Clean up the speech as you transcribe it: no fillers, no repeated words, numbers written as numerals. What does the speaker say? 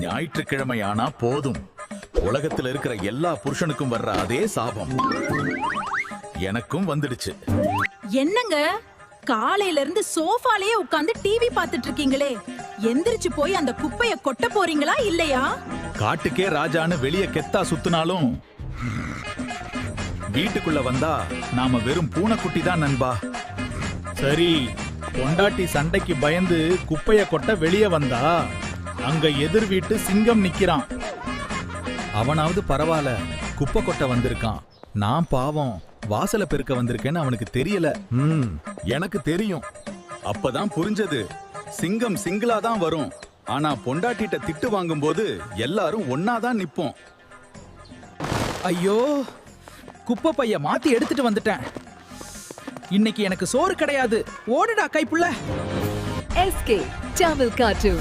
ஞாயிற்றுக்கிழமை ஆனா போதும், உலகத்துல இருக்கிற எல்லா புருஷனுக்கும் வர்ற அதே சாபம் எனக்கும் வந்துடுச்சு. என்னங்க காலையில இருந்து சோஃபாலயே உட்கார்ந்து டிவி பார்த்துட்டு இருக்கீங்களே, எந்திரிச்சு போய் அந்த குப்பைய கொட்ட போறீங்களா இல்லையா? காட்டுக்கே ராஜான்னு வெளிய கெத்தா சுத்தினாலும் வீட்டுக்குள்ள வந்தா நாம வெறும் பூனைக்குட்டி தான் நண்பா. சரி, பொண்டாட்டி சண்டைக்கு பயந்து குப்பைய கொட்ட வெளியே வந்தா அங்க எதிர் வீட்டு சிங்கம் நிக்கிறான். அவனாவது பரவாயில்ல, குப்பை கொட்ட வந்திருக்கான். நான் பாவம் வாசல பெருக்க வந்திருக்கேன்னு அவனுக்கு தெரியல. எனக்கு தெரியும். அப்பதான் புரிஞ்சது, சிங்கம் சிங்கிளா தான் வரும், ஆனா பொண்டாட்டிட்ட திட்டு வாங்கும் போது எல்லாரும் ஒன்னாதான் நிப்போம். ஐயோ, குப்பை பைய மாத்தி எடுத்துட்டு வந்துட்டேன். இன்னைக்கு எனக்கு சோறு கிடையாது. ஓடுடா கைப்புள்ள. SK Tamil Cartoon.